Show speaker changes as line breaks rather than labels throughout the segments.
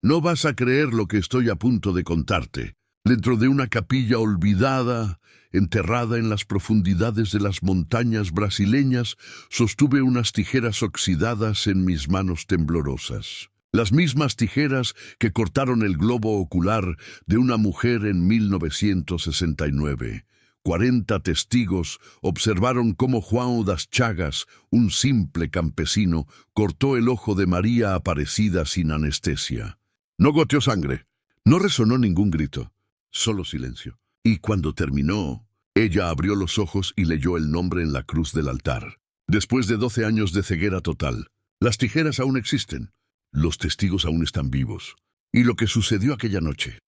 No vas a creer lo que estoy a punto de contarte. Dentro de una capilla olvidada, enterrada en las profundidades de las montañas brasileñas, sostuve unas tijeras oxidadas en mis manos temblorosas. Las mismas tijeras que cortaron el globo ocular de una mujer en 1969. 40 testigos observaron cómo João das Chagas, un simple campesino, cortó el ojo de María Aparecida sin anestesia. No goteó sangre, no resonó ningún grito, solo silencio. Y cuando terminó, ella abrió los ojos y leyó el nombre en la cruz del altar. Después de 12 años de ceguera total, las tijeras aún existen, los testigos aún están vivos. Y lo que sucedió aquella noche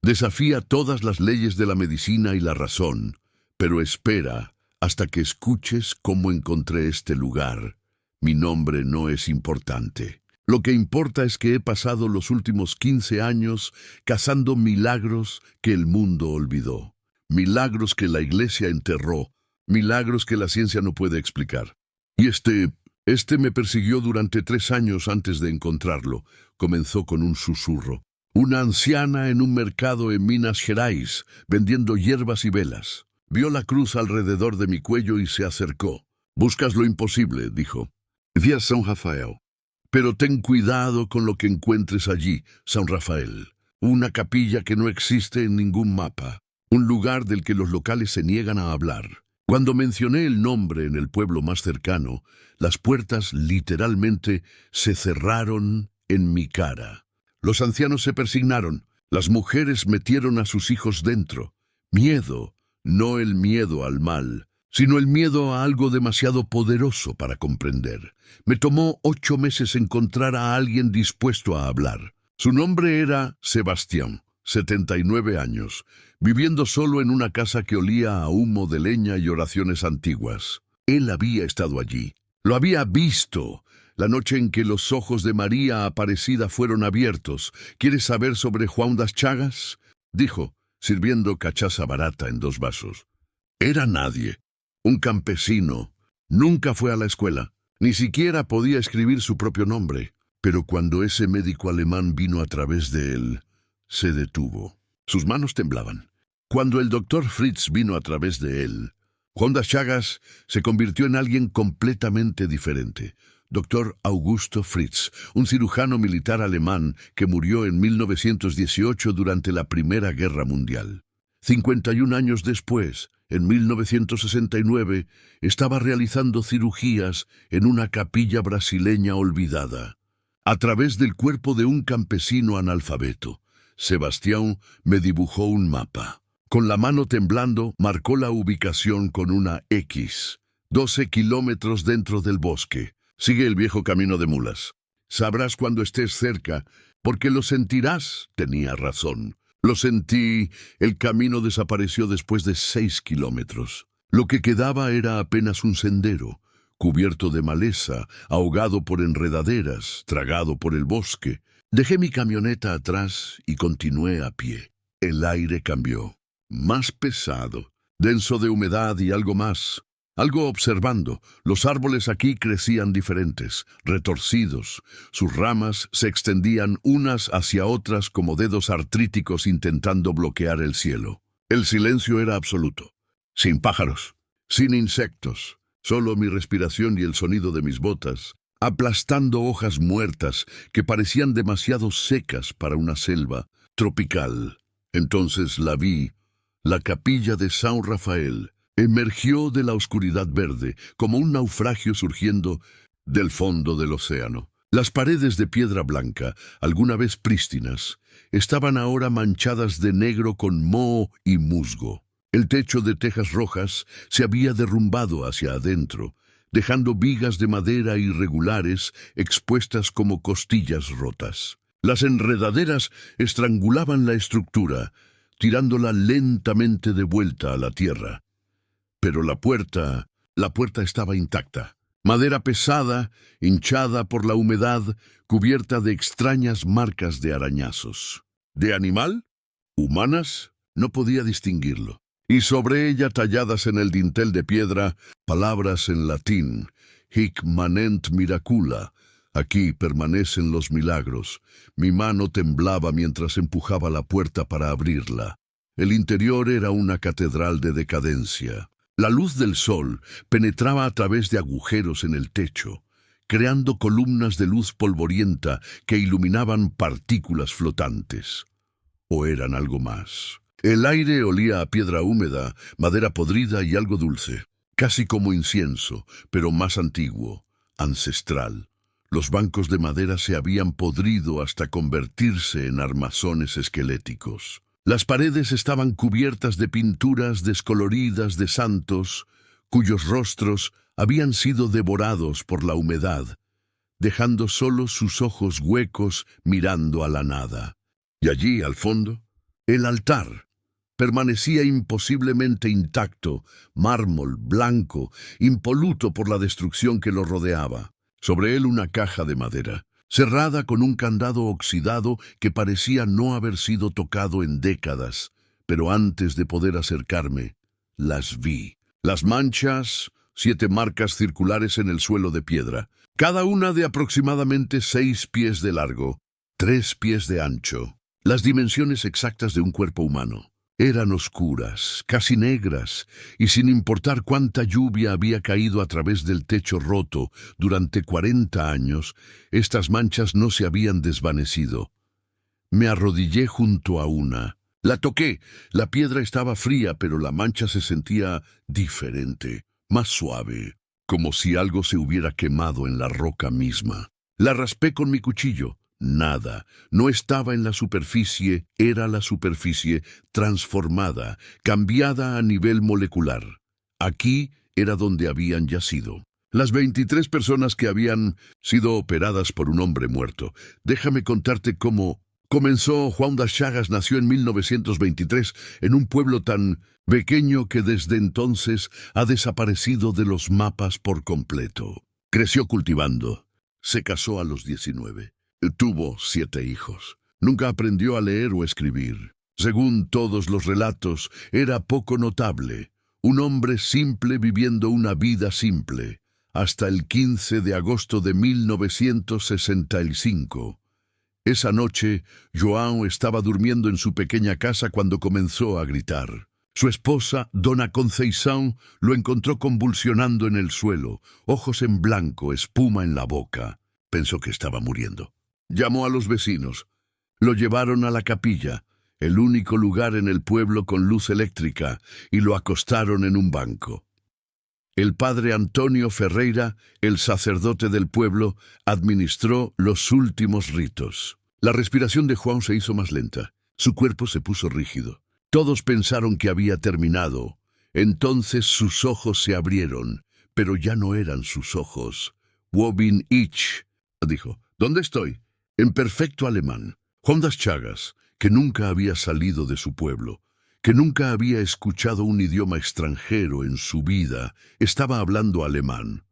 desafía todas las leyes de la medicina y la razón, pero espera hasta que escuches cómo encontré este lugar. Mi nombre no es importante. Lo que importa es que he pasado los últimos 15 años cazando milagros que el mundo olvidó, milagros que la iglesia enterró, milagros que la ciencia no puede explicar. Y este me persiguió durante 3 años antes de encontrarlo. Comenzó con un susurro. Una anciana en un mercado en Minas Gerais, vendiendo hierbas y velas. Vio la cruz alrededor de mi cuello y se acercó. «Buscas lo imposible», dijo. «Vi a São Rafael. Pero ten cuidado con lo que encuentres allí, San Rafael. Una capilla que no existe en ningún mapa. Un lugar del que los locales se niegan a hablar». Cuando mencioné el nombre en el pueblo más cercano, las puertas literalmente se cerraron en mi cara. Los ancianos se persignaron, las mujeres metieron a sus hijos dentro. Miedo, no el miedo al mal, sino el miedo a algo demasiado poderoso para comprender. Me tomó 8 meses encontrar a alguien dispuesto a hablar. Su nombre era Sebastián, 79 años, viviendo solo en una casa que olía a humo de leña y oraciones antiguas. Él había estado allí. Lo había visto. La noche en que los ojos de María Aparecida fueron abiertos. ¿Quieres saber sobre João das Chagas?, dijo, sirviendo cachaza barata en 2 vasos. Era nadie. Un campesino. Nunca fue a la escuela. Ni siquiera podía escribir su propio nombre. Pero cuando ese médico alemán vino a través de él, se detuvo. Sus manos temblaban. Cuando el doctor Fritz vino a través de él, João das Chagas se convirtió en alguien completamente diferente. Dr. Augusto Fritz, un cirujano militar alemán que murió en 1918 durante la Primera Guerra Mundial. 51 años después, en 1969, estaba realizando cirugías en una capilla brasileña olvidada. A través del cuerpo de un campesino analfabeto, Sebastián me dibujó un mapa. Con la mano temblando, marcó la ubicación con una X. 12 kilómetros dentro del bosque. Sigue el viejo camino de mulas. Sabrás cuando estés cerca, porque lo sentirás. Tenía razón. Lo sentí. El camino desapareció después de 6 kilómetros. Lo que quedaba era apenas un sendero, cubierto de maleza, ahogado por enredaderas, tragado por el bosque. Dejé mi camioneta atrás y continué a pie. El aire cambió. Más pesado, denso de humedad y algo más. Algo observando. Los árboles aquí crecían diferentes, retorcidos. Sus ramas se extendían unas hacia otras como dedos artríticos intentando bloquear el cielo. El silencio era absoluto. Sin pájaros, sin insectos. Solo mi respiración y el sonido de mis botas, aplastando hojas muertas que parecían demasiado secas para una selva tropical. Entonces la vi. La capilla de São Rafael emergió de la oscuridad verde como un naufragio surgiendo del fondo del océano. Las paredes de piedra blanca, alguna vez prístinas, estaban ahora manchadas de negro con moho y musgo. El techo de tejas rojas se había derrumbado hacia adentro, dejando vigas de madera irregulares expuestas como costillas rotas. Las enredaderas estrangulaban la estructura, tirándola lentamente de vuelta a la tierra. Pero la puerta estaba intacta. Madera pesada, hinchada por la humedad, cubierta de extrañas marcas de arañazos. ¿De animal? ¿Humanas? No podía distinguirlo. Y sobre ella, talladas en el dintel de piedra, palabras en latín: hic manent miracula, Aquí permanecen los milagros. Mi mano temblaba mientras empujaba la puerta para abrirla. El interior era una catedral de decadencia. La luz del sol penetraba a través de agujeros en el techo, creando columnas de luz polvorienta que iluminaban partículas flotantes. ¿O eran algo más? El aire olía a piedra húmeda, madera podrida y algo dulce, casi como incienso, pero más antiguo, ancestral. Los bancos de madera se habían podrido hasta convertirse en armazones esqueléticos. Las paredes estaban cubiertas de pinturas descoloridas de santos, cuyos rostros habían sido devorados por la humedad, dejando solo sus ojos huecos mirando a la nada. Y allí, al fondo, el altar permanecía imposiblemente intacto, mármol, blanco, impoluto por la destrucción que lo rodeaba. Sobre él una caja de madera, cerrada con un candado oxidado que parecía no haber sido tocado en décadas, pero antes de poder acercarme, las vi. Las manchas, 7 marcas circulares en el suelo de piedra, cada una de aproximadamente 6 pies de largo, 3 pies de ancho, las dimensiones exactas de un cuerpo humano. Eran oscuras, casi negras, y sin importar cuánta lluvia había caído a través del techo roto durante 40 años, estas manchas no se habían desvanecido. Me arrodillé junto a una. La toqué. La piedra estaba fría, pero la mancha se sentía diferente, más suave, como si algo se hubiera quemado en la roca misma. La raspé con mi cuchillo. Nada, no estaba en la superficie, era la superficie transformada, cambiada a nivel molecular. Aquí era donde habían yacido las 23 personas que habían sido operadas por un hombre muerto. Déjame contarte cómo comenzó. João das Chagas nació en 1923 en un pueblo tan pequeño que desde entonces ha desaparecido de los mapas por completo. Creció cultivando. Se casó a los 19. Tuvo 7 hijos. Nunca aprendió a leer o escribir. Según todos los relatos, era poco notable. Un hombre simple viviendo una vida simple. Hasta el 15 de agosto de 1965. Esa noche, João estaba durmiendo en su pequeña casa cuando comenzó a gritar. Su esposa, Dona Conceição, lo encontró convulsionando en el suelo, ojos en blanco, espuma en la boca. Pensó que estaba muriendo. Llamó a los vecinos. Lo llevaron a la capilla, el único lugar en el pueblo con luz eléctrica, y lo acostaron en un banco. El padre Antonio Ferreira, el sacerdote del pueblo, administró los últimos ritos. La respiración de João se hizo más lenta. Su cuerpo se puso rígido. Todos pensaron que había terminado. Entonces sus ojos se abrieron, pero ya no eran sus ojos. Wo bin ich, dijo. ¿Dónde estoy? En perfecto alemán. João das Chagas, que nunca había salido de su pueblo, que nunca había escuchado un idioma extranjero en su vida, estaba hablando alemán.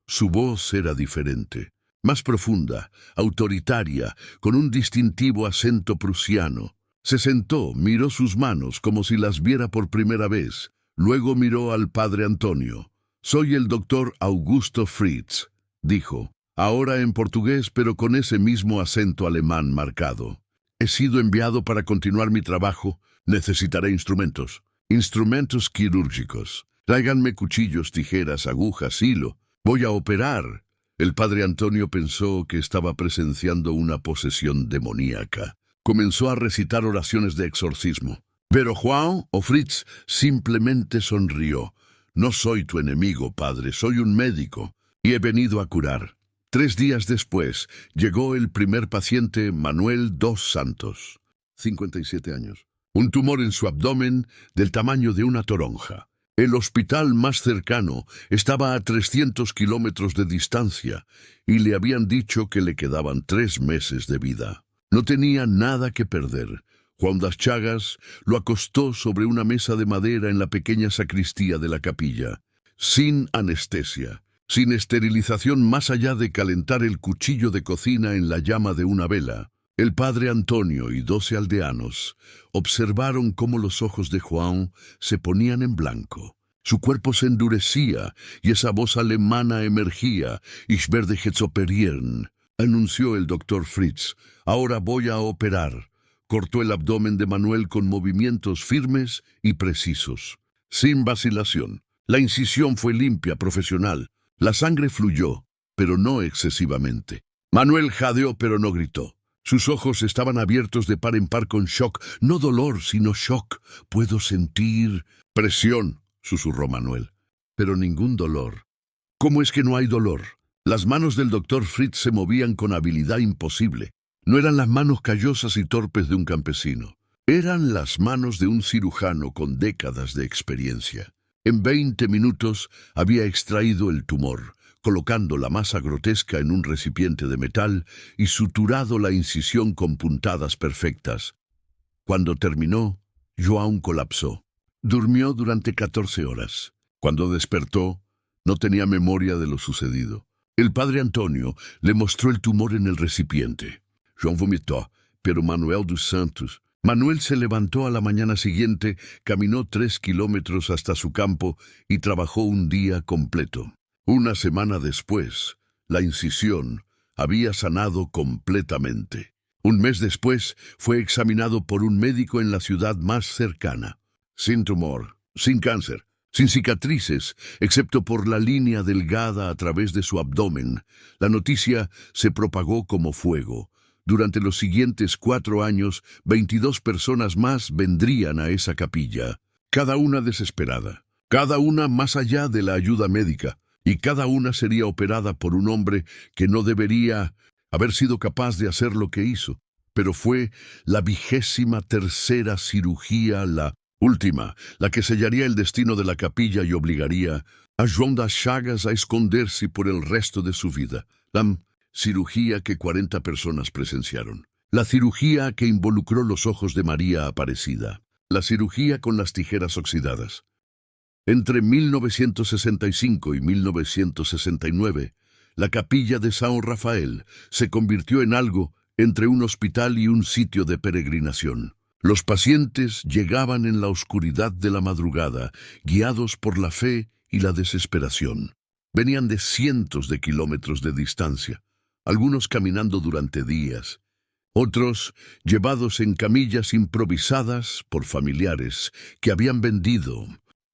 Su voz era diferente, más profunda, autoritaria, con un distintivo acento prusiano. Se sentó, miró sus manos como si las viera por primera vez. Luego miró al padre Antonio. «Soy el doctor Augusto Fritz», dijo. Ahora en portugués, pero con ese mismo acento alemán marcado. He sido enviado para continuar mi trabajo. Necesitaré instrumentos. Instrumentos quirúrgicos. Tráiganme cuchillos, tijeras, agujas, hilo. Voy a operar. El padre Antonio pensó que estaba presenciando una posesión demoníaca. Comenzó a recitar oraciones de exorcismo. Pero João, o Fritz, simplemente sonrió. No soy tu enemigo, padre, soy un médico, y he venido a curar. 3 días después, llegó el primer paciente, Manuel dos Santos, 57 años. Un tumor en su abdomen del tamaño de una toronja. El hospital más cercano estaba a 300 kilómetros de distancia y le habían dicho que le quedaban 3 meses de vida. No tenía nada que perder. João das Chagas lo acostó sobre una mesa de madera en la pequeña sacristía de la capilla, sin anestesia, sin esterilización más allá de calentar el cuchillo de cocina en la llama de una vela. El padre Antonio y 12 aldeanos observaron cómo los ojos de João se ponían en blanco. Su cuerpo se endurecía y esa voz alemana emergía, Ich werde jetzt operieren, anunció el doctor Fritz. Ahora voy a operar. Cortó el abdomen de Manuel con movimientos firmes y precisos, sin vacilación. La incisión fue limpia, profesional. La sangre fluyó, pero no excesivamente. Manuel jadeó, pero no gritó. Sus ojos estaban abiertos de par en par con shock. No dolor, sino shock. Puedo sentir presión, susurró Manuel, pero ningún dolor. ¿Cómo es que no hay dolor? Las manos del doctor Fritz se movían con habilidad imposible. No eran las manos callosas y torpes de un campesino. Eran las manos de un cirujano con décadas de experiencia. En 20 minutos había extraído el tumor, colocando la masa grotesca en un recipiente de metal y suturado la incisión con puntadas perfectas. Cuando terminó, João colapsó. Durmió durante 14 horas. Cuando despertó, no tenía memoria de lo sucedido. El padre Antonio le mostró el tumor en el recipiente. João vomitó, pero Manuel dos Santos... Manuel se levantó a la mañana siguiente, caminó 3 kilómetros hasta su campo y trabajó un día completo. Una semana después, la incisión había sanado completamente. Un mes después, fue examinado por un médico en la ciudad más cercana. Sin tumor, sin cáncer, sin cicatrices, excepto por la línea delgada a través de su abdomen. La noticia se propagó como fuego. Durante los siguientes 4 años, 22 personas más vendrían a esa capilla, cada una desesperada, cada una más allá de la ayuda médica, y cada una sería operada por un hombre que no debería haber sido capaz de hacer lo que hizo. Pero fue la 23ª cirugía, la última, la que sellaría el destino de la capilla y obligaría a João das Chagas a esconderse por el resto de su vida. La cirugía que 40 personas presenciaron. La cirugía que involucró los ojos de María Aparecida. La cirugía con las tijeras oxidadas. Entre 1965 y 1969, la capilla de São Rafael se convirtió en algo entre un hospital y un sitio de peregrinación. Los pacientes llegaban en la oscuridad de la madrugada, guiados por la fe y la desesperación. Venían de cientos de kilómetros de distancia, algunos caminando durante días, otros llevados en camillas improvisadas por familiares que habían vendido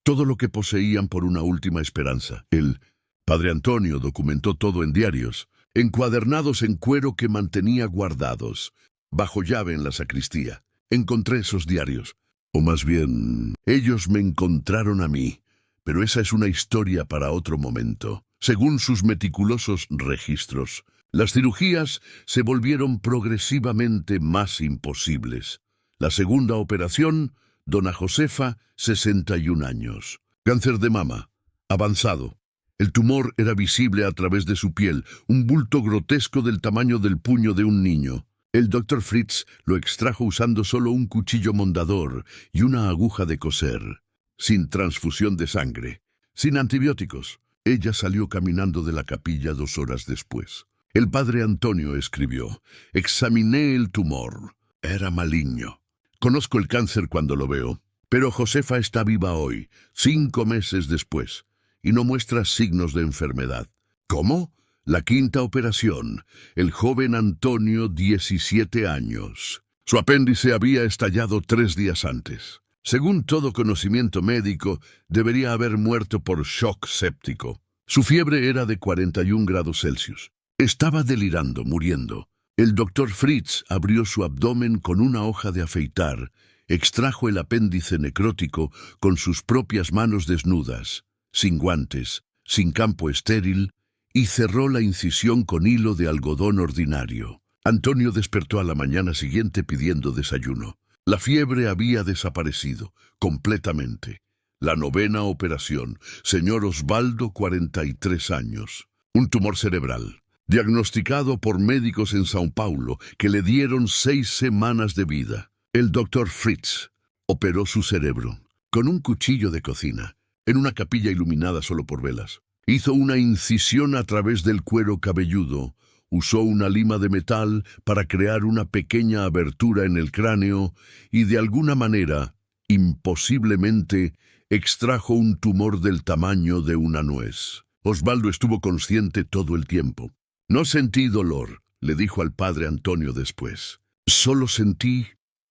todo lo que poseían por una última esperanza. El padre Antonio documentó todo en diarios, encuadernados en cuero que mantenía guardados, bajo llave en la sacristía. Encontré esos diarios, o más bien, ellos me encontraron a mí, pero esa es una historia para otro momento. Según sus meticulosos registros, las cirugías se volvieron progresivamente más imposibles. La segunda operación, dona Josefa, 61 años. Cáncer de mama, avanzado. El tumor era visible a través de su piel, un bulto grotesco del tamaño del puño de un niño. El doctor Fritz lo extrajo usando solo un cuchillo mondador y una aguja de coser, sin transfusión de sangre, sin antibióticos. Ella salió caminando de la capilla 2 horas después. El padre Antonio escribió: examiné el tumor. Era maligno. Conozco el cáncer cuando lo veo, pero Josefa está viva hoy, 5 meses después, y no muestra signos de enfermedad. ¿Cómo? La 5ª operación. El joven Antonio, 17 años. Su apéndice había estallado 3 días antes. Según todo conocimiento médico, debería haber muerto por shock séptico. Su fiebre era de 41 grados Celsius. Estaba delirando, muriendo. El doctor Fritz abrió su abdomen con una hoja de afeitar, extrajo el apéndice necrótico con sus propias manos desnudas, sin guantes, sin campo estéril, y cerró la incisión con hilo de algodón ordinario. Antonio despertó a la mañana siguiente pidiendo desayuno. La fiebre había desaparecido, completamente. La 9ª operación, señor Osvaldo, 43 años. Un tumor cerebral, diagnosticado por médicos en São Paulo, que le dieron 6 semanas de vida. El doctor Fritz operó su cerebro con un cuchillo de cocina, en una capilla iluminada solo por velas. Hizo una incisión a través del cuero cabelludo, usó una lima de metal para crear una pequeña abertura en el cráneo y de alguna manera, imposiblemente, extrajo un tumor del tamaño de una nuez. Osvaldo estuvo consciente todo el tiempo. No sentí dolor, le dijo al padre Antonio después. Solo sentí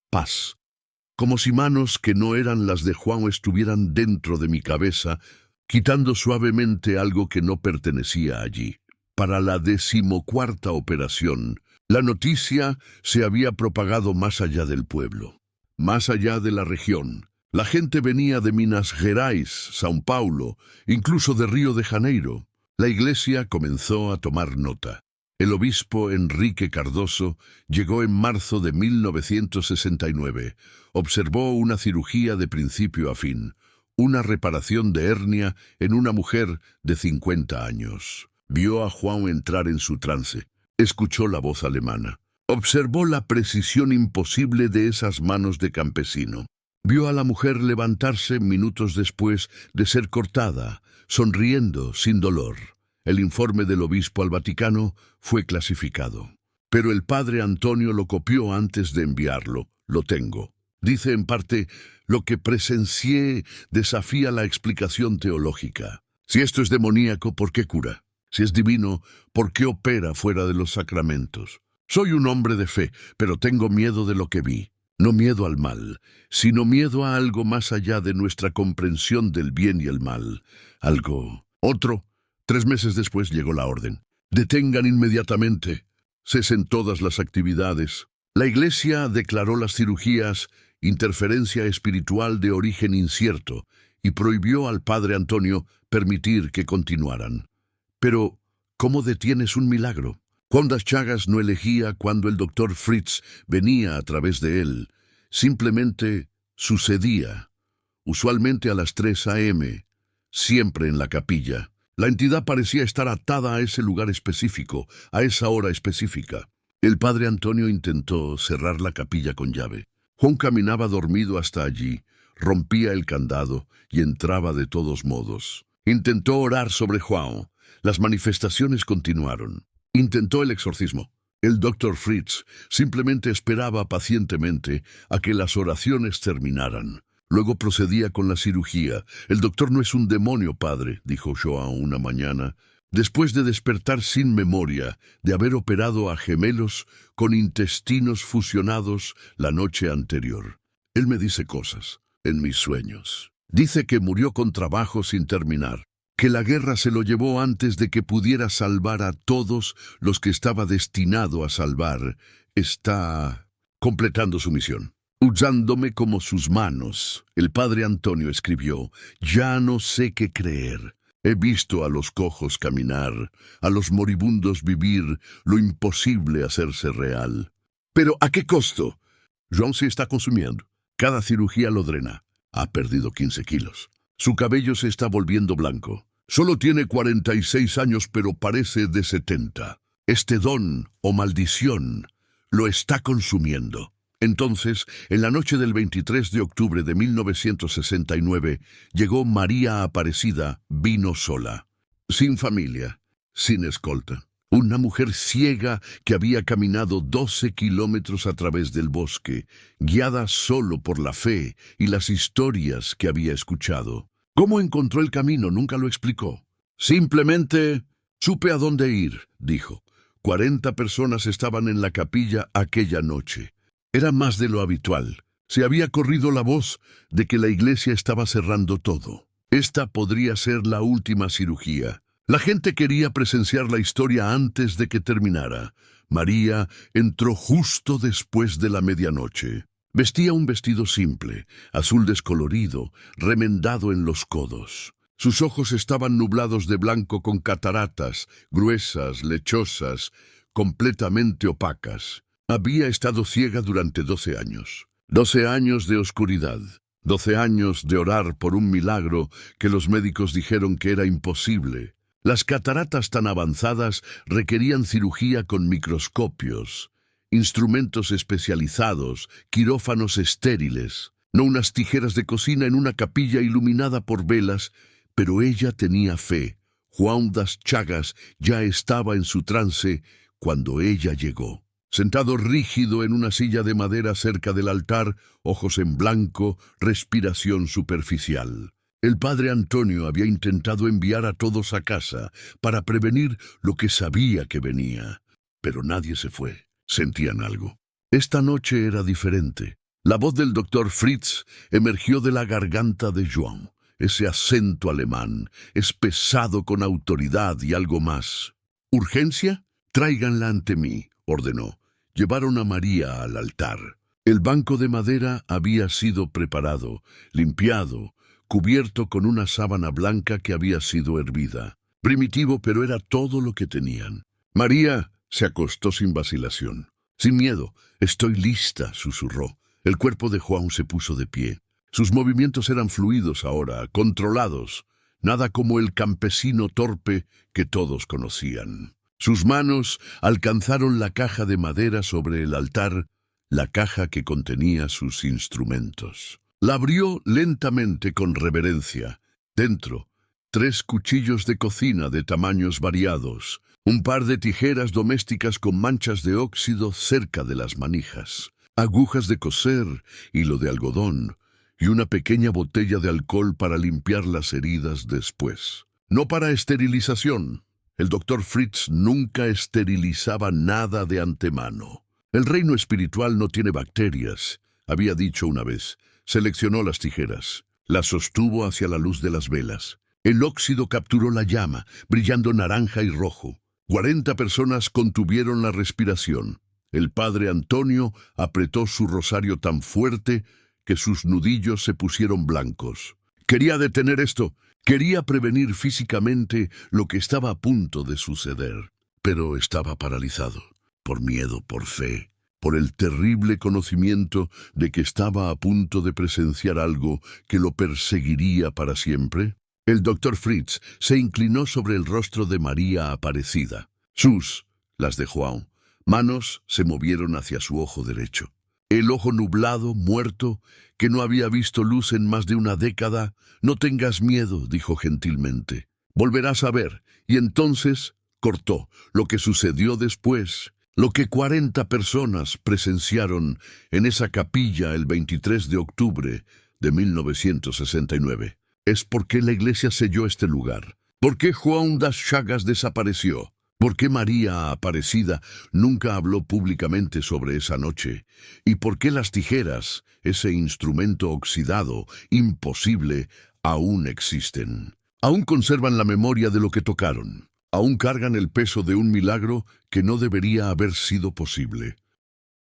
paz, como si manos que no eran las de Juan estuvieran dentro de mi cabeza, quitando suavemente algo que no pertenecía allí. Para la 14ª operación, la noticia se había propagado más allá del pueblo, más allá de la región. La gente venía de Minas Gerais, São Paulo, incluso de Río de Janeiro. La iglesia comenzó a tomar nota. El obispo Enrique Cardoso llegó en marzo de 1969. Observó una cirugía de principio a fin, una reparación de hernia en una mujer de 50 años. Vio a Juan entrar en su trance. Escuchó la voz alemana. Observó la precisión imposible de esas manos de campesino. Vio a la mujer levantarse minutos después de ser cortada, sonriendo sin dolor. El informe del obispo al Vaticano fue clasificado. Pero el padre Antonio lo copió antes de enviarlo. Lo tengo. Dice en parte, lo que presencié desafía la explicación teológica. Si esto es demoníaco, ¿por qué cura? Si es divino, ¿por qué opera fuera de los sacramentos? Soy un hombre de fe, pero tengo miedo de lo que vi. No miedo al mal, sino miedo a algo más allá de nuestra comprensión del bien y el mal. Algo. Otro. 3 meses después llegó la orden. Detengan inmediatamente. Cesen todas las actividades. La iglesia declaró las cirugías interferencia espiritual de origen incierto y prohibió al padre Antonio permitir que continuaran. Pero, ¿cómo detienes un milagro? Juan das Chagas no elegía cuando el doctor Fritz venía a través de él. Simplemente sucedía. Usualmente a las 3 a.m., siempre en la capilla. La entidad parecía estar atada a ese lugar específico, a esa hora específica. El padre Antonio intentó cerrar la capilla con llave. Juan caminaba dormido hasta allí, rompía el candado y entraba de todos modos. Intentó orar sobre Juan. Las manifestaciones continuaron. Intentó el exorcismo. El doctor Fritz simplemente esperaba pacientemente a que las oraciones terminaran. Luego procedía con la cirugía. El doctor no es un demonio, padre, dijo João una mañana, después de despertar sin memoria, de haber operado a gemelos con intestinos fusionados la noche anterior. Él me dice cosas en mis sueños. Dice que murió con trabajo sin terminar, que la guerra se lo llevó antes de que pudiera salvar a todos los que estaba destinado a salvar. Está completando su misión. Usándome como sus manos. El padre Antonio escribió, ya no sé qué creer. He visto a los cojos caminar, a los moribundos vivir, lo imposible hacerse real. ¿Pero a qué costo? João se está consumiendo. Cada cirugía lo drena. Ha perdido 15 kilos. Su cabello se está volviendo blanco. Solo tiene 46 años, pero parece de 70. Este don o maldición lo está consumiendo. Entonces, en la noche del 23 de octubre de 1969, llegó María Aparecida, vino sola, sin familia, sin escolta. Una mujer ciega que había caminado 12 kilómetros a través del bosque, guiada solo por la fe y las historias que había escuchado. ¿Cómo encontró el camino? Nunca lo explicó. Simplemente supe a dónde ir, dijo. 40 personas estaban en la capilla aquella noche. Era más de lo habitual. Se había corrido la voz de que la iglesia estaba cerrando todo. Esta podría ser la última cirugía. La gente quería presenciar la historia antes de que terminara. María entró justo después de la medianoche. Vestía un vestido simple, azul descolorido, remendado en los codos. Sus ojos estaban nublados de blanco con cataratas, gruesas, lechosas, completamente opacas. Había estado ciega durante 12 años. 12 años de oscuridad. 12 años de orar por un milagro que los médicos dijeron que era imposible. Las cataratas tan avanzadas requerían cirugía con microscopios, instrumentos especializados, quirófanos estériles, no unas tijeras de cocina en una capilla iluminada por velas, pero ella tenía fe. Juan das Chagas ya estaba en su trance cuando ella llegó. Sentado rígido en una silla de madera cerca del altar, ojos en blanco, respiración superficial. El padre Antonio había intentado enviar a todos a casa para prevenir lo que sabía que venía. pero nadie se fue. Sentían algo. Esta noche era diferente. La voz del doctor Fritz emergió de la garganta de Joan. Ese acento alemán es pesado con autoridad y algo más. ¿Urgencia? Tráiganla ante mí, ordenó. Llevaron a María al altar. El banco de madera había sido preparado, limpiado, cubierto con una sábana blanca que había sido hervida. Primitivo, pero era todo lo que tenían. María se acostó sin vacilación. Sin miedo. Estoy lista, susurró. El cuerpo de Joan se puso de pie. Sus movimientos eran fluidos ahora, controlados. Nada como el campesino torpe que todos conocían. Sus manos alcanzaron la caja de madera sobre el altar, la caja que contenía sus instrumentos. La abrió lentamente con reverencia. Dentro, 3 cuchillos de cocina de tamaños variados, un par de tijeras domésticas con manchas de óxido cerca de las manijas, agujas de coser, hilo de algodón y una pequeña botella de alcohol para limpiar las heridas después. No para esterilización. El doctor Fritz nunca esterilizaba nada de antemano. El reino espiritual no tiene bacterias, había dicho una vez. Seleccionó las tijeras, las sostuvo hacia la luz de las velas. El óxido capturó la llama, brillando naranja y rojo. 40 personas contuvieron la respiración. El padre Antonio apretó su rosario tan fuerte que sus nudillos se pusieron blancos. Quería detener esto, quería prevenir físicamente lo que estaba a punto de suceder, pero estaba paralizado, por miedo, por fe, por el terrible conocimiento de que estaba a punto de presenciar algo que lo perseguiría para siempre. El doctor Fritz se inclinó sobre el rostro de María Aparecida. Las de Joan, manos se movieron hacia su ojo derecho. El ojo nublado, muerto, que no había visto luz en más de una década. No tengas miedo, dijo gentilmente. Volverás a ver. Y entonces cortó lo que sucedió después, lo que 40 personas presenciaron en esa capilla el 23 de octubre de 1969. Es porque la iglesia selló este lugar. ¿Por qué Joan das Chagas desapareció? ¿Por qué María Aparecida nunca habló públicamente sobre esa noche? ¿Y por qué las tijeras, ese instrumento oxidado, imposible, aún existen? Aún conservan la memoria de lo que tocaron. Aún cargan el peso de un milagro que no debería haber sido posible.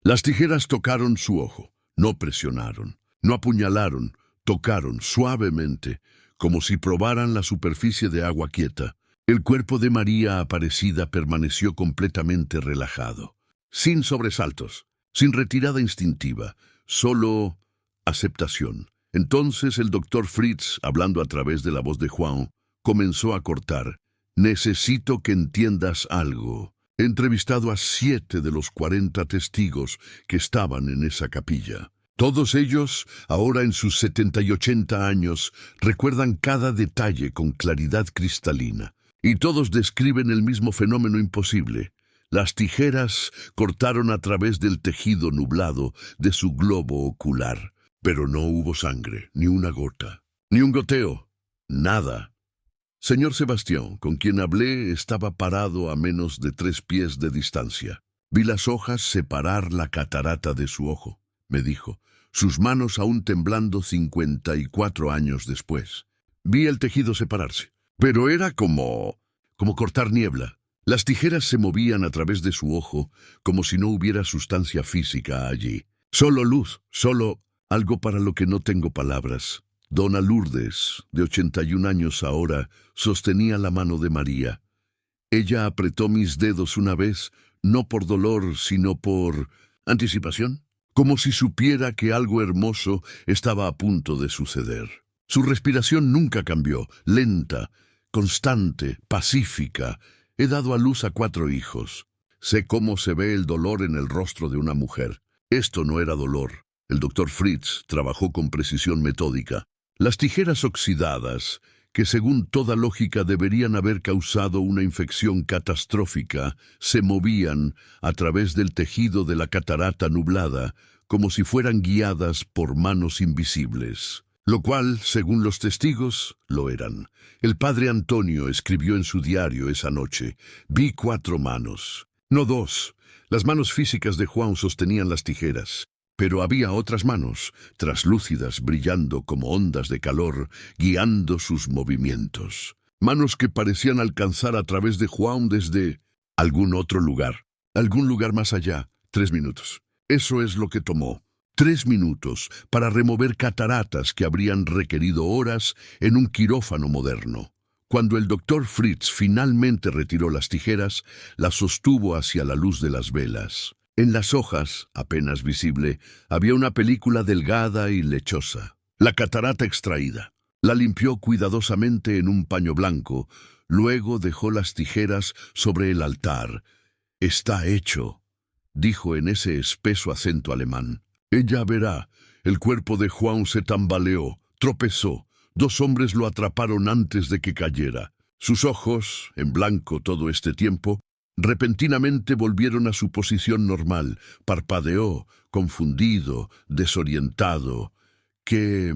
Las tijeras tocaron su ojo, no presionaron, no apuñalaron, tocaron suavemente, como si probaran la superficie de agua quieta. El cuerpo de María Aparecida permaneció completamente relajado, sin sobresaltos, sin retirada instintiva, solo aceptación. Entonces el doctor Fritz, hablando a través de la voz de Joan, comenzó a cortar. Necesito que entiendas algo. He entrevistado a 7 de los 40 testigos que estaban en esa capilla. Todos ellos, ahora en sus 70 y 80 años, recuerdan cada detalle con claridad cristalina. Y todos describen el mismo fenómeno imposible. Las tijeras cortaron a través del tejido nublado de su globo ocular. Pero no hubo sangre, ni una gota, ni un goteo, nada. Señor Sebastián, con quien hablé, estaba parado a menos de 3 pies de distancia. Vi las hojas separar la catarata de su ojo, me dijo, sus manos aún temblando 54 años después. Vi el tejido separarse, pero era como cortar niebla. Las tijeras se movían a través de su ojo, como si no hubiera sustancia física allí. Solo luz, solo algo para lo que no tengo palabras. Dona Lourdes, de 81 años ahora, sostenía la mano de María. Ella apretó mis dedos una vez, no por dolor, sino por anticipación, como si supiera que algo hermoso estaba a punto de suceder. Su respiración nunca cambió, lenta, constante, pacífica. He dado a luz a 4 hijos. Sé cómo se ve el dolor en el rostro de una mujer. Esto no era dolor. El doctor Fritz trabajó con precisión metódica. Las tijeras oxidadas, que según toda lógica deberían haber causado una infección catastrófica, se movían a través del tejido de la catarata nublada, como si fueran guiadas por manos invisibles. Lo cual, según los testigos, lo eran. El padre Antonio escribió en su diario esa noche: vi 4 manos. no dos. Las manos físicas de Juan sostenían las tijeras, pero había otras manos, traslúcidas, brillando como ondas de calor, guiando sus movimientos. Manos que parecían alcanzar a través de Juan desde algún otro lugar, algún lugar más allá. 3 minutos. Eso es lo que tomó. 3 minutos para remover cataratas que habrían requerido horas en un quirófano moderno. Cuando el doctor Fritz finalmente retiró las tijeras, las sostuvo hacia la luz de las velas. En las hojas, apenas visible, había una película delgada y lechosa. La catarata extraída. La limpió cuidadosamente en un paño blanco, luego dejó las tijeras sobre el altar. «Está hecho», dijo en ese espeso acento alemán. «Ella verá». El cuerpo de Juan se tambaleó, tropezó. 2 hombres lo atraparon antes de que cayera. Sus ojos, en blanco todo este tiempo, repentinamente volvieron a su posición normal. Parpadeó, confundido, desorientado. «¿Qué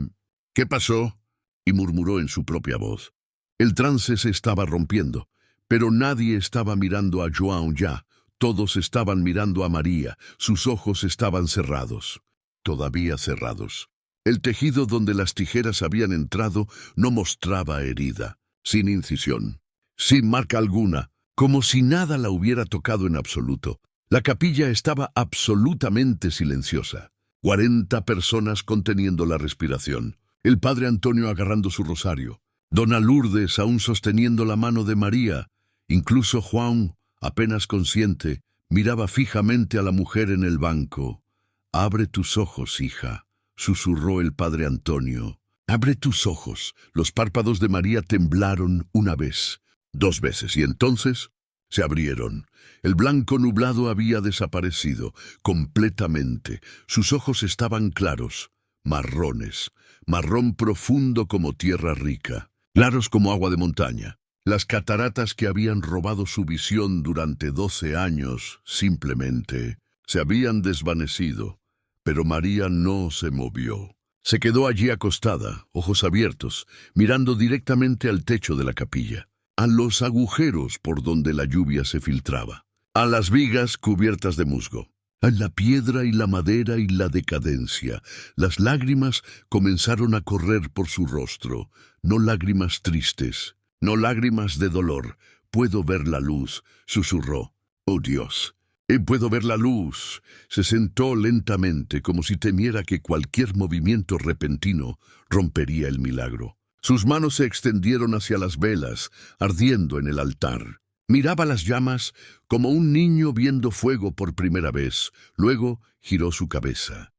pasó?», y murmuró en su propia voz. El trance se estaba rompiendo, pero nadie estaba mirando a João ya. Todos estaban mirando a María. Sus ojos estaban cerrados, todavía cerrados. El tejido donde las tijeras habían entrado no mostraba herida, sin incisión, sin marca alguna, como si nada la hubiera tocado en absoluto. La capilla estaba absolutamente silenciosa. 40 personas conteniendo la respiración. El padre Antonio agarrando su rosario. Dona Lourdes aún sosteniendo la mano de María. Incluso Juan, apenas consciente, miraba fijamente a la mujer en el banco. «Abre tus ojos, hija», susurró el padre Antonio. «Abre tus ojos». Los párpados de María temblaron una vez, 2 veces, y entonces se abrieron. El blanco nublado había desaparecido completamente. Sus ojos estaban claros, marrones, marrón profundo como tierra rica, claros como agua de montaña. Las cataratas que habían robado su visión durante 12 años simplemente se habían desvanecido, pero María no se movió. Se quedó allí acostada, ojos abiertos, mirando directamente al techo de la capilla, a los agujeros por donde la lluvia se filtraba, a las vigas cubiertas de musgo, a la piedra y la madera y la decadencia. Las lágrimas comenzaron a correr por su rostro, no lágrimas tristes, no lágrimas de dolor. «Puedo ver la luz», susurró. «Oh Dios, puedo ver la luz». Se sentó lentamente, como si temiera que cualquier movimiento repentino rompería el milagro. Sus manos se extendieron hacia las velas, ardiendo en el altar. Miraba las llamas como un niño viendo fuego por primera vez. Luego giró su cabeza.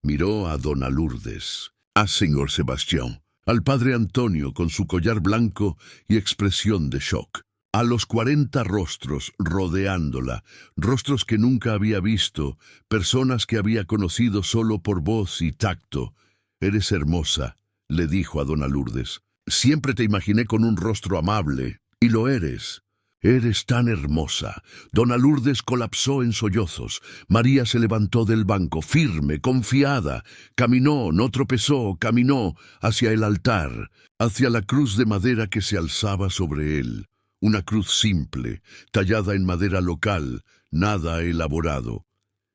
Miró a Dona Lourdes, a señor Sebastián, al padre Antonio con su collar blanco y expresión de shock, a los 40 rostros rodeándola, rostros que nunca había visto, personas que había conocido solo por voz y tacto. «Eres hermosa», le dijo a Dona Lourdes. «Siempre te imaginé con un rostro amable, y lo eres. Eres tan hermosa». Dona Lourdes colapsó en sollozos. María se levantó del banco, firme, confiada. Caminó, no tropezó, caminó hacia el altar, hacia la cruz de madera que se alzaba sobre él. Una cruz simple, tallada en madera local, nada elaborado.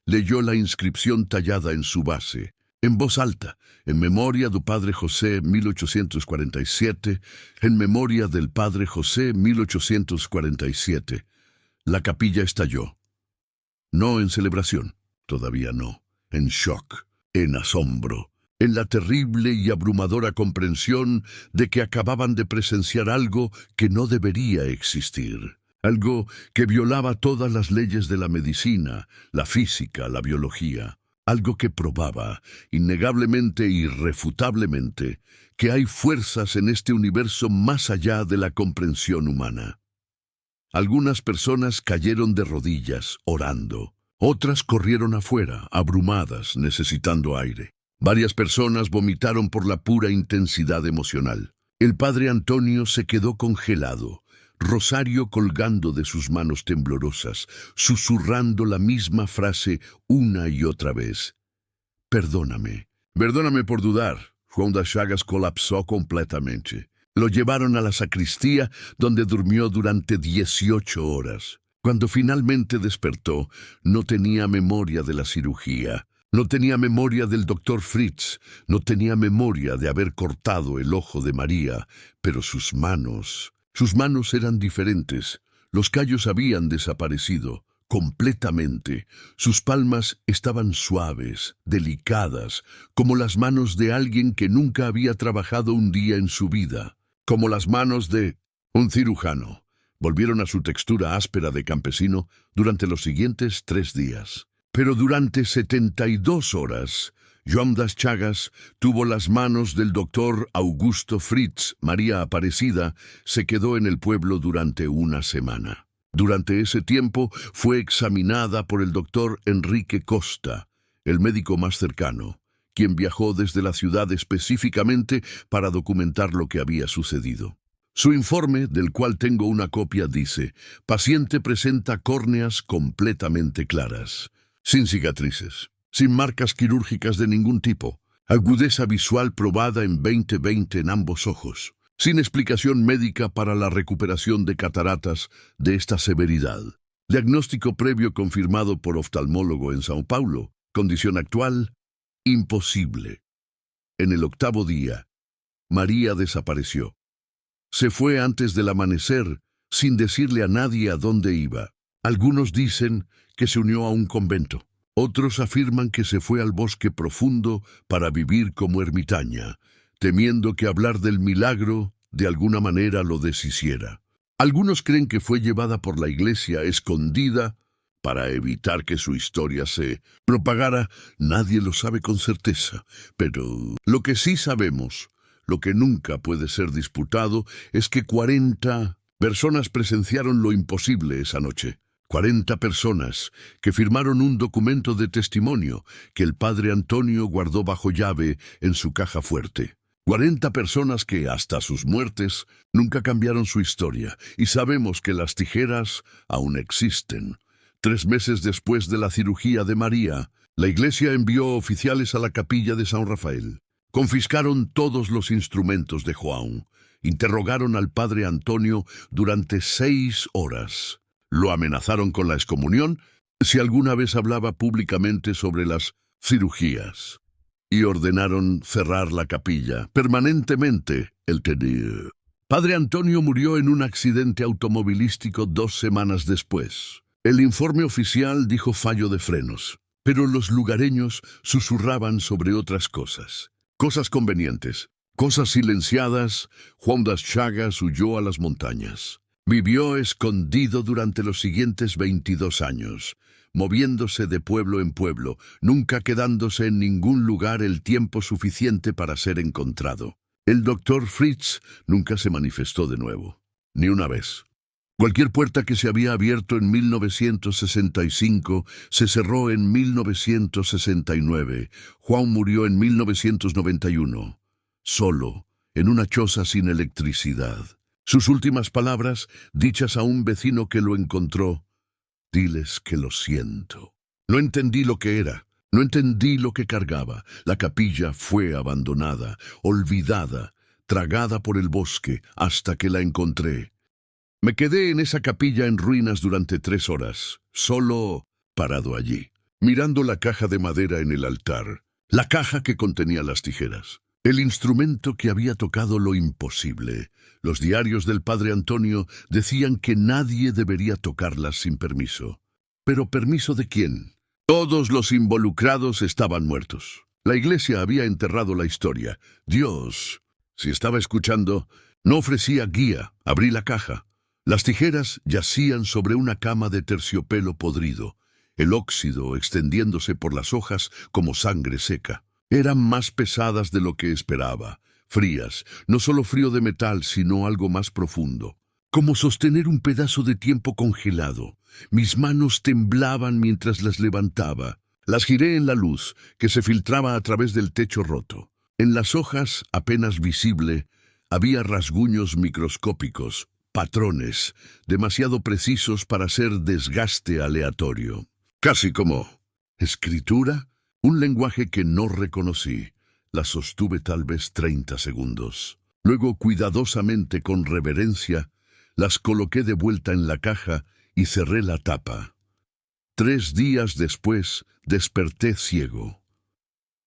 Leyó la inscripción tallada en su base, en voz alta: «En memoria do Padre José, 1847, en memoria del Padre José, 1847. La capilla estalló. No en celebración, todavía no, en shock, en asombro, en la terrible y abrumadora comprensión de que acababan de presenciar algo que no debería existir. Algo que violaba todas las leyes de la medicina, la física, la biología. Algo que probaba, innegablemente e irrefutablemente, que hay fuerzas en este universo más allá de la comprensión humana. Algunas personas cayeron de rodillas, orando. Otras corrieron afuera, abrumadas, necesitando aire. Varias personas vomitaron por la pura intensidad emocional. El padre Antonio se quedó congelado, rosario colgando de sus manos temblorosas, susurrando la misma frase una y otra vez. «Perdóname. Perdóname por dudar». Juan das Chagas colapsó completamente. Lo llevaron a la sacristía, donde durmió durante 18 horas. Cuando finalmente despertó, no tenía memoria de la cirugía, no tenía memoria del doctor Fritz, no tenía memoria de haber cortado el ojo de María, pero sus manos eran diferentes. Los callos habían desaparecido completamente. Sus palmas estaban suaves, delicadas, como las manos de alguien que nunca había trabajado un día en su vida, como las manos de un cirujano. Volvieron a su textura áspera de campesino durante los siguientes 3 días. Pero durante 72 horas, Joan das Chagas tuvo las manos del doctor Augusto Fritz. María Aparecida se quedó en el pueblo durante una semana. Durante ese tiempo fue examinada por el doctor Enrique Costa, el médico más cercano, quien viajó desde la ciudad específicamente para documentar lo que había sucedido. Su informe, del cual tengo una copia, dice: paciente presenta córneas completamente claras, sin cicatrices, sin marcas quirúrgicas de ningún tipo, agudeza visual probada en 20/20 en ambos ojos, sin explicación médica para la recuperación de cataratas de esta severidad. Diagnóstico previo confirmado por oftalmólogo en Sao Paulo. Condición actual: imposible. En el 8º día, María desapareció. Se fue antes del amanecer, sin decirle a nadie a dónde iba. Algunos dicen que se unió a un convento. Otros afirman que se fue al bosque profundo para vivir como ermitaña, temiendo que hablar del milagro de alguna manera lo deshiciera. Algunos creen que fue llevada por la iglesia escondida para evitar que su historia se propagara. Nadie lo sabe con certeza, pero lo que sí sabemos, lo que nunca puede ser disputado, es que 40 personas presenciaron lo imposible esa noche. 40 personas que firmaron un documento de testimonio que el padre Antonio guardó bajo llave en su caja fuerte. 40 personas que, hasta sus muertes, nunca cambiaron su historia, y sabemos que las tijeras aún existen. 3 meses después de la cirugía de María, la iglesia envió oficiales a la capilla de San Rafael. Confiscaron todos los instrumentos de João. Interrogaron al padre Antonio durante 6 horas. Lo amenazaron con la excomunión si alguna vez hablaba públicamente sobre las cirugías. Y ordenaron cerrar la capilla permanentemente. Padre Antonio murió en un accidente automovilístico 2 semanas después. El informe oficial dijo fallo de frenos, pero los lugareños susurraban sobre otras cosas. Cosas convenientes, cosas silenciadas. Joan das Chagas huyó a las montañas. Vivió escondido durante los siguientes 22 años, moviéndose de pueblo en pueblo, nunca quedándose en ningún lugar el tiempo suficiente para ser encontrado. El doctor Fritz nunca se manifestó de nuevo, ni una vez. Cualquier puerta que se había abierto en 1965 se cerró en 1969. João murió en 1991, solo, en una choza sin electricidad. Sus últimas palabras, dichas a un vecino que lo encontró: diles que lo siento. No entendí lo que era, no entendí lo que cargaba. La capilla fue abandonada, olvidada, tragada por el bosque, hasta que la encontré. Me quedé en esa capilla en ruinas durante 3 horas, solo parado allí, mirando la caja de madera en el altar, la caja que contenía las tijeras, el instrumento que había tocado lo imposible. Los diarios del padre Antonio decían que nadie debería tocarlas sin permiso. ¿Pero permiso de quién? Todos los involucrados estaban muertos. La iglesia había enterrado la historia. Dios, si estaba escuchando, no ofrecía guía. Abrí la caja. Las tijeras yacían sobre una cama de terciopelo podrido, el óxido extendiéndose por las hojas como sangre seca. Eran más pesadas de lo que esperaba, frías, no solo frío de metal, sino algo más profundo. Como sostener un pedazo de tiempo congelado. Mis manos temblaban mientras las levantaba. Las giré en la luz, que se filtraba a través del techo roto. En las hojas, apenas visible, había rasguños microscópicos, patrones, demasiado precisos para ser desgaste aleatorio. Casi como escritura, un lenguaje que no reconocí. La sostuve tal vez 30 segundos. Luego, cuidadosamente, con reverencia, las coloqué de vuelta en la caja y cerré la tapa. 3 días después desperté ciego.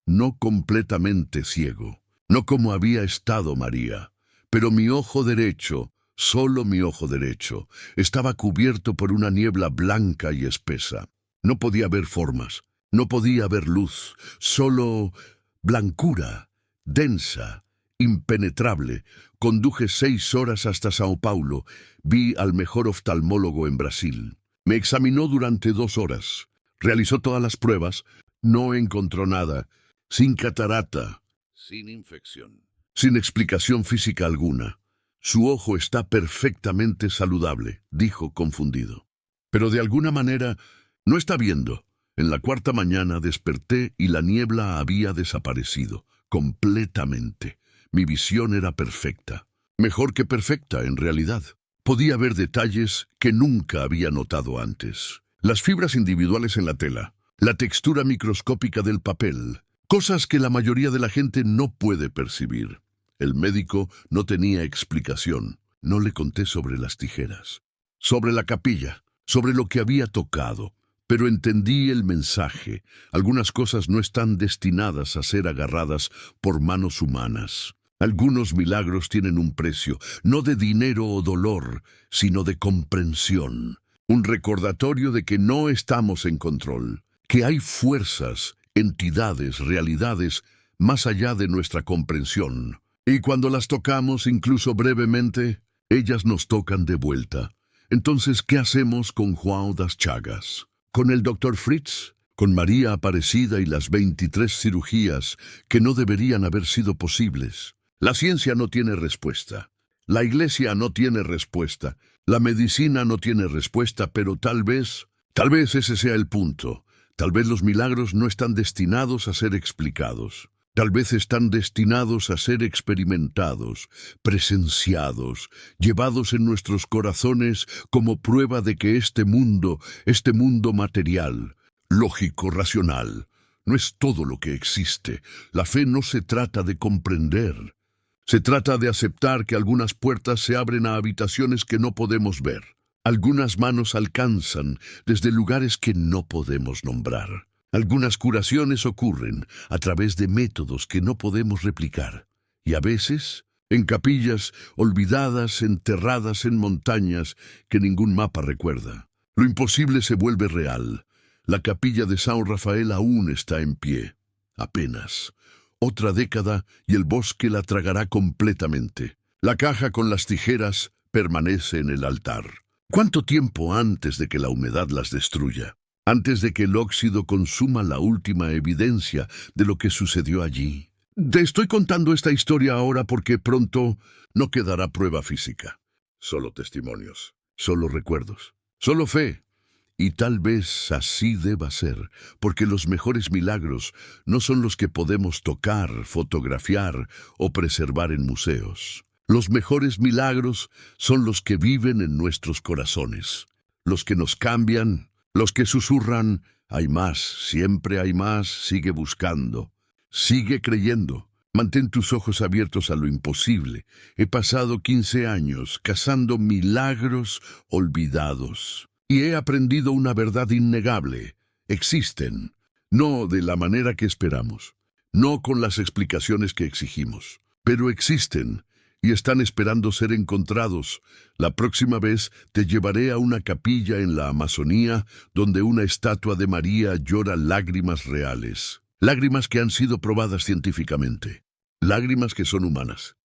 No completamente ciego, no como había estado María, pero mi ojo derecho, solo mi ojo derecho, estaba cubierto por una niebla blanca y espesa. No podía ver formas, no podía ver luz, solo blancura, densa, impenetrable. Conduje 6 horas hasta Sao Paulo, vi al mejor oftalmólogo en Brasil. Me examinó durante 2 horas, realizó todas las pruebas, no encontró nada. Sin catarata, sin infección, sin explicación física alguna. Su ojo está perfectamente saludable, dijo confundido. Pero de alguna manera no está viendo. En la 4ª mañana desperté y la niebla había desaparecido, completamente. Mi visión era perfecta. Mejor que perfecta, en realidad. Podía ver detalles que nunca había notado antes. Las fibras individuales en la tela, la textura microscópica del papel, cosas que la mayoría de la gente no puede percibir. El médico no tenía explicación. No le conté sobre las tijeras, sobre la capilla, sobre lo que había tocado, pero entendí el mensaje. Algunas cosas no están destinadas a ser agarradas por manos humanas. Algunos milagros tienen un precio, no de dinero o dolor, sino de comprensión. Un recordatorio de que no estamos en control, que hay fuerzas, entidades, realidades, más allá de nuestra comprensión. Y cuando las tocamos, incluso brevemente, ellas nos tocan de vuelta. Entonces, ¿qué hacemos con João das Chagas? ¿Con el Dr. Fritz? ¿Con María Aparecida y las 23 cirugías que no deberían haber sido posibles? La ciencia no tiene respuesta. La iglesia no tiene respuesta. La medicina no tiene respuesta, pero tal vez ese sea el punto. Tal vez los milagros no están destinados a ser explicados. Tal vez están destinados a ser experimentados, presenciados, llevados en nuestros corazones como prueba de que este mundo material, lógico, racional, no es todo lo que existe. La fe no se trata de comprender. Se trata de aceptar que algunas puertas se abren a habitaciones que no podemos ver. Algunas manos alcanzan desde lugares que no podemos nombrar. Algunas curaciones ocurren a través de métodos que no podemos replicar. Y a veces, en capillas olvidadas, enterradas en montañas que ningún mapa recuerda. Lo imposible se vuelve real. La capilla de São Rafael aún está en pie. Apenas. Otra década y el bosque la tragará completamente. La caja con las tijeras permanece en el altar. ¿Cuánto tiempo antes de que la humedad las destruya? Antes de que el óxido consuma la última evidencia de lo que sucedió allí. Te estoy contando esta historia ahora porque pronto no quedará prueba física. Solo testimonios, solo recuerdos, solo fe. Y tal vez así deba ser, porque los mejores milagros no son los que podemos tocar, fotografiar o preservar en museos. Los mejores milagros son los que viven en nuestros corazones, los que nos cambian, los que susurran, hay más, siempre hay más, sigue buscando, sigue creyendo. Mantén tus ojos abiertos a lo imposible. He pasado 15 años cazando milagros olvidados. Y he aprendido una verdad innegable. Existen, no de la manera que esperamos, no con las explicaciones que exigimos, pero existen y están esperando ser encontrados. La próxima vez te llevaré a una capilla en la Amazonía donde una estatua de María llora lágrimas reales, lágrimas que han sido probadas científicamente, lágrimas que son humanas.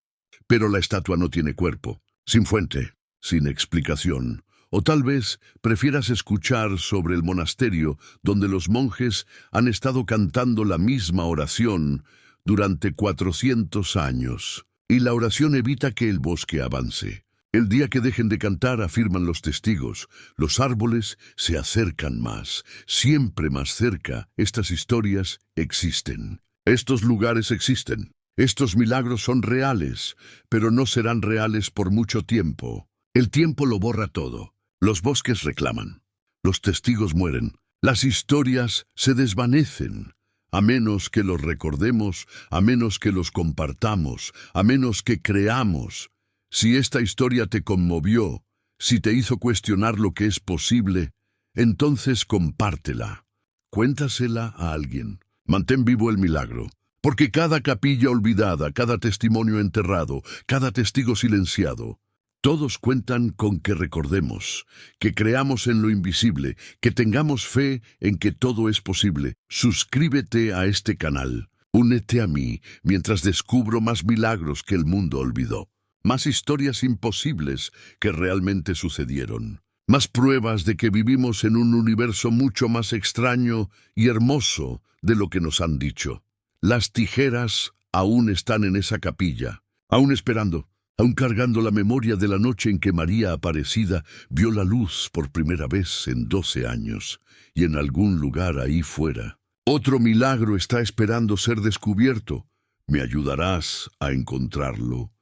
Pero la estatua no tiene cuerpo, sin fuente, sin explicación. O tal vez prefieras escuchar sobre el monasterio donde los monjes han estado cantando la misma oración durante 400 años. Y la oración evita que el bosque avance. El día que dejen de cantar, afirman los testigos, los árboles se acercan más, siempre más cerca. Estas historias existen. Estos lugares existen. Estos milagros son reales, pero no serán reales por mucho tiempo. El tiempo lo borra todo. Los bosques reclaman, los testigos mueren, las historias se desvanecen, a menos que los recordemos, a menos que los compartamos, a menos que creamos. Si esta historia te conmovió, Si te hizo cuestionar lo que es posible, entonces compártela. Cuéntasela a alguien. Mantén vivo el milagro. Porque cada capilla olvidada, cada testimonio enterrado, cada testigo silenciado, todos cuentan con que recordemos, que creamos en lo invisible, que tengamos fe en que todo es posible. Suscríbete a este canal. Únete a mí mientras descubro más milagros que el mundo olvidó. Más historias imposibles que realmente sucedieron. Más pruebas de que vivimos en un universo mucho más extraño y hermoso de lo que nos han dicho. Las tijeras aún están en esa capilla, aún esperando, aún cargando la memoria de la noche en que María Aparecida vio la luz por primera vez en 12 años, y en algún lugar ahí fuera. Otro milagro está esperando ser descubierto. ¿Me ayudarás a encontrarlo?